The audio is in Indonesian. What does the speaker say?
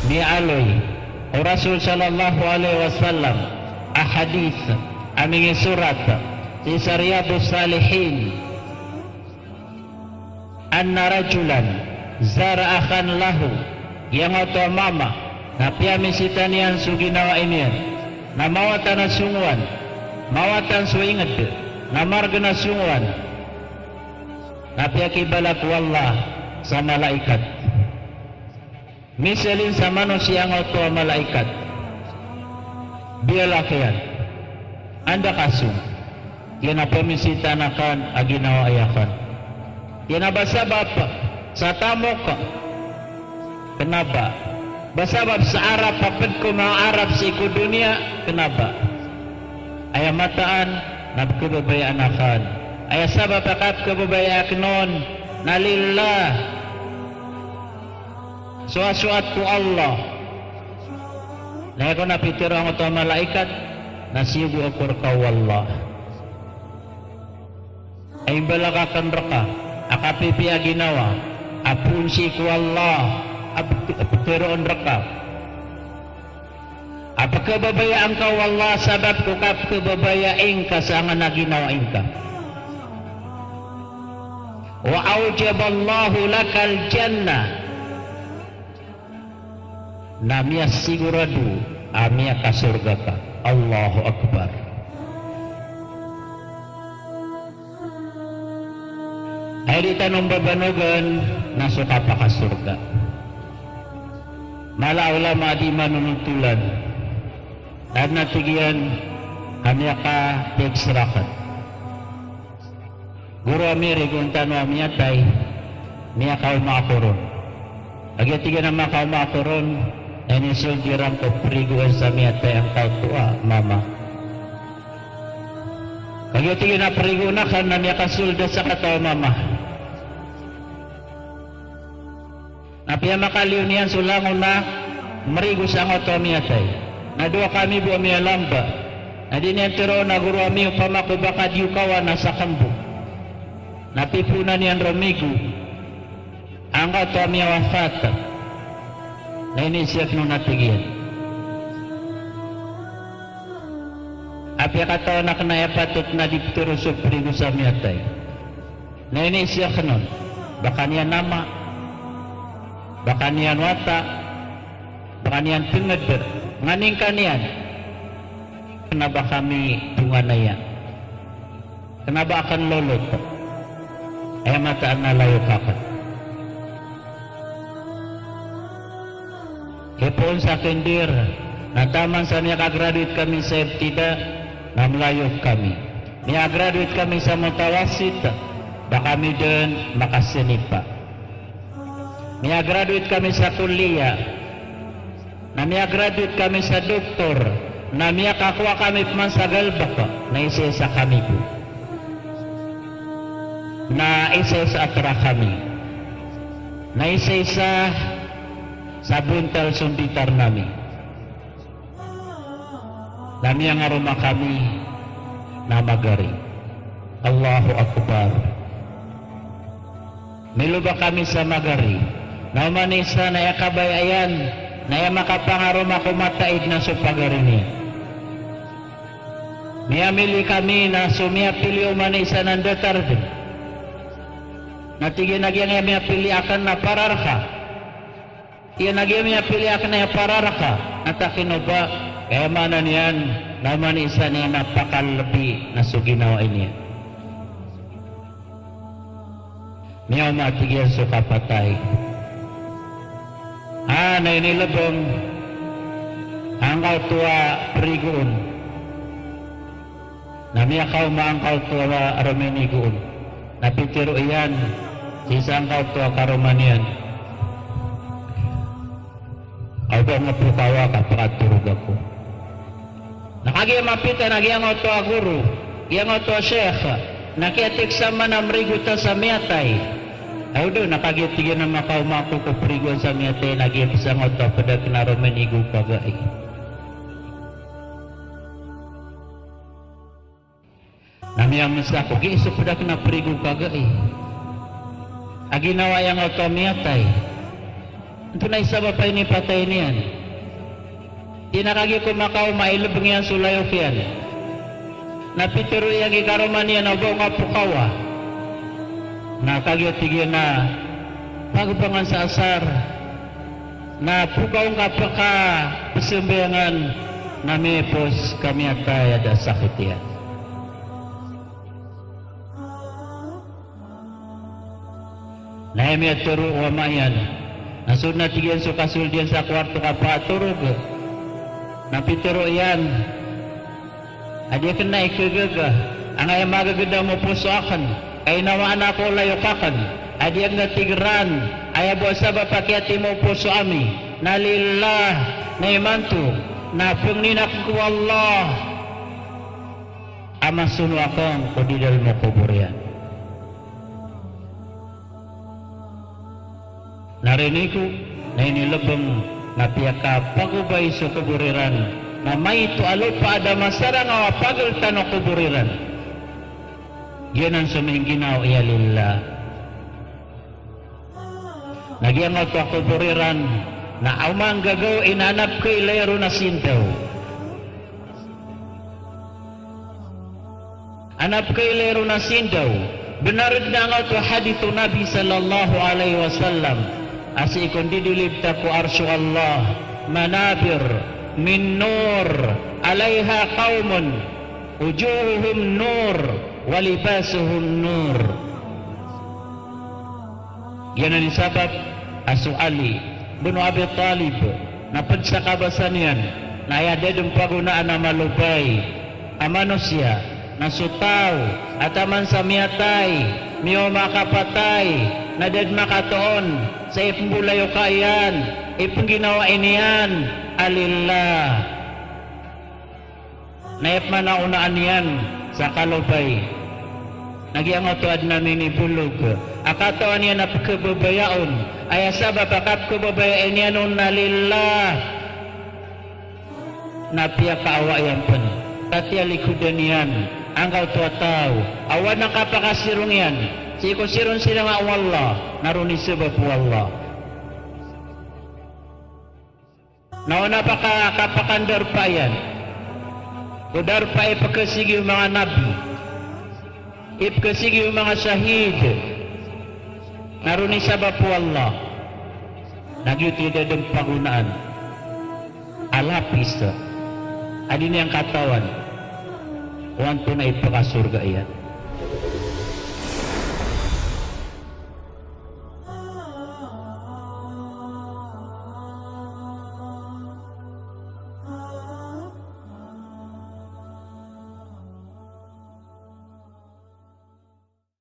mi aloy o Rasul sallallahu alaihi wasallam ahadith aming surat di Riyadhus Salihin anna rajulan zara akhan lahu yang oto mama na piyami sitanian suginawa inian na mawatan na sunguan mawatan suingad na marga na sunguan na piyakibalak wallah sa malaikat misalin sa manusia ang oto malaikat bialakian anda kasung yan na pamisitanakan aginawa ayakan yan na basabab sa tamok kenapa basabab sa Arab papad ko mga Arab sa iku dunia kenapa ayah mataan nabkababayaan akan ayah sabab akat kababayaan nun nalillah suat ku Allah na ako napitiro ang ito malaikat nasibu akur kawallah ay balakakan raka akapipiya ginawa apunsi ku Allah apitiroon raka apakababayaan ka wallah sabab ko kababayain ka sa nga naginawain ka wa aujaballahu lakal jannah namia siguradu amia ka surga ka Allahu Akbar ay di tanong babanugan nasuka pa ka surga mala ulama di manunutulan at natigyan amia ka tegsrakat guru amiri kung tanong amia tay miya ka umakuron agatigan ang mga kaumakuron ini suljiran ko priguan sa miya tay ang kautua mama agatigan na prigunakan na miya kasulda sa kataw mama napiya makaliw niyan sulangon na marigo sa ngoto miya tay na dua kami bu miya lamba na dinentero na guru ami upamakubaka diukawa na sa kambu napipunan niyan romigo ang ngoto miya wafat na inisyak nung natigyan apya kataw na kanaya patut na dipturo suprigo sa miya tay na inisyak nun baka niyan nama baka niyan wata baka niyan tungad nganing kanian kenapa kami tungan na yan kenapa akan lolot ay mataan na layo kakat kepon sa kendir na taman sa niya kagraduate kami sa tidak na melayok kami niya graduate kami sa mutawasit baka kami din makasinipa niya graduate kami sa kuliah na niya graduate kami sa doktor na niya kakuha kami man sa galbak na isa kami po na isa atra kami na isa sa buntal sunditar nami nami ang aroma kami na magari Allahu Akbar miluba kami sa magari na umanisa na yakabayayan na makapangaroma kumataid na supagari niya miyamili kami na sumiyapili umanisa ng datar din natigin nagyan niya miyapili akan na pararka iya nagyan miyapili akan na pararka natakino ba kaya manan yan naman isa niya napakalabi na suginawain niya miyaw matigyan so kapatay na inilabong ang kautua prigoon na miyakaw maang kautua araminigoon napitiro iyan isang kautua karomanian ako nga pukawa ka pakaturog ako nakagiyang mapita nagyang kautua guru yang kautua sheikh nakiatik sama na mriguta sa miyatay ay doon nakagitigan ng makaumako ko prigon sa miyate naging isang oto pada kinaromen igu pagai namiyang misako giiso pada kinaprigo pagai aginawa yang oto miyatay Ito na isa ba pa ini patay niyan? Tinakagi ko makaw mailubang yan sulayok yan. Napitiro yung ikaroman niya na buong apukawa. Nakagyo tigyan na pagbangan sa asar na pukaw nga paka pasimbayangan na mepos kami atay ada sakit yan. Naimi at turo o mayan. Nasud na tigyan so kasul diyan sa kwarto ka paturog. Napitiro yan. Adi ka na ikagaga. Ang ay magaganda mo po sa akin. Ay nawaan ako layokakan. Adi ang natigran. Ay abo sa bapakyati mo po sa ami. Nalillah na imanto. Na pangninak ko Allah. Ama sunu akong kudidal mo kuburian. Narinig ko na inilabang na piyaka pagubay sa kuburiran na may ito alo pa ada masara nga pagal tanong kuburiran. Yan ang suming ginaw iya lillah. Nagyang ito kuburiran na amang gagaw inanap kay lero na sintaw. Anap kay lero na sintaw. Benarid na nga ito hadithu Nabi sallallahu alaihi wasallam. Asi ikon didilibta ko arsyu Allah manabir min nur alaiha qaumun ujuhuhum nur walibasuhum nur. Yan ang sabab asu Ali bin Abi Talib na pagsakabasan yan na ayadadong pagunaan na malubay ang manusia na sutaw at aman sa miyatay miyo makapatay na dad makatoon sa ipambulayo kayan ipang iniyan alillah na ipman na unaan yan sa kalubay nagyang otoad namin ibulog akatoan yan na pagkababayaon ay asaba pakat kababayain yan na lillah na piya kaawayan pan tatya likudan yan ang kautua tao awan ng kapakasirong yan siko sirong sila nga Allah naruni sebab Allah nauna pa kapakandar pa yan udar pa ipakasigi yung mga nabi ipakasigi yung mga syahid naruni sebab Allah nagyuti dadang pagunaan alapis adin yang katawan wanto na ipakasurga yan